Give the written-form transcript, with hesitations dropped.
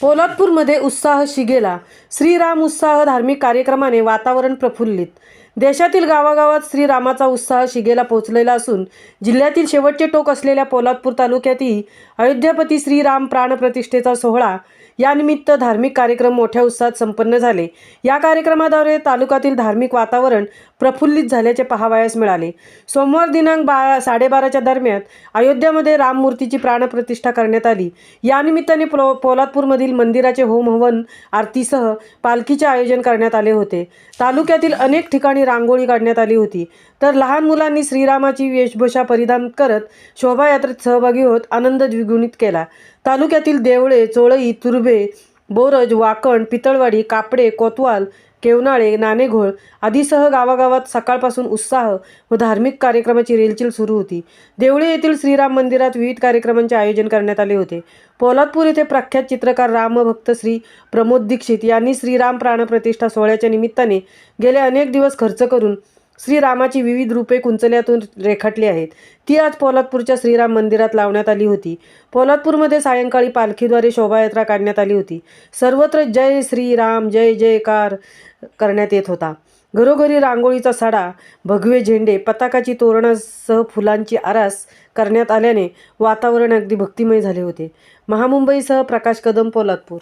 पोलादपूरमध्ये उत्साह शिगेला. श्रीराम उत्साह धार्मिक कार्यक्रमाने वातावरण प्रफुल्लित. देशातील गावागावात श्रीरामाचा उत्साह शिगेला पोहोचलेला असून जिल्ह्यातील शेवटचे टोक असलेल्या पोलादपूर तालुक्यातही अयोध्यापती श्रीराम प्राणप्रतिष्ठेचा सोहळा यानिमित्त धार्मिक कार्यक्रम मोठ्या उत्साहात संपन्न झाले. या कार्यक्रमाद्वारे तालुक्यातील धार्मिक वातावरण प्रफुल्लित झाल्याचे पाहावयास मिळाले. सोमवार दिनांक 12:30च्या दरम्यान अयोध्यामध्ये राममूर्तीची प्राणप्रतिष्ठा करण्यात आली. यानिमित्ताने पोलादपूरमधील मंदिराचे होम हवन आरतीसह पालखीचे आयोजन करण्यात आले होते. तालुक्यातील अनेक ठिकाणी रांगोळी काढण्यात आली होती, तर लहान मुलांनी श्रीरामाची वेशभूषा परिधान करत शोभायात्रेत सहभागी होत आनंद द्विगुणित केला. तालुक्यातील देवळे, चोळई, तुर्भे, बोरज, वाकण, पितळवाडी, कापडे, कोतवाल, केवनाळे, नाणेघोळ आदीसह गावागावात सकाळपासून उत्साह व धार्मिक कार्यक्रमाची रेलचेल सुरू होती. देवळे येथील श्रीराम मंदिरात विविध कार्यक्रमांचे आयोजन करण्यात आले होते. पोलादपूर येथे प्रख्यात चित्रकार रामभक्त श्री प्रमोद दीक्षित यांनी श्रीराम प्राणप्रतिष्ठा सोहळ्याच्या निमित्ताने गेले अनेक दिवस खर्च करून श्रीरामाची विविध रूपे कुंचल्यातून रेखाटली आहेत. ती आज पोलादपूरच्या श्रीराम मंदिरात लावण्यात आली होती. पोलादपूरमध्ये सायंकाळी पालखीद्वारे शोभायात्रा काढण्यात आली होती. सर्वत्र जय श्रीराम जय जयकार करण्यात येत होता. घरोघरी रांगोळीचा सडा, भगवे झेंडे, पताकाची तोरणासह फुलांची आरास करण्यात आल्याने वातावरण अगदी भक्तिमय झाले होते. महामुंबईसह प्रकाश कदम, पोलादपूर.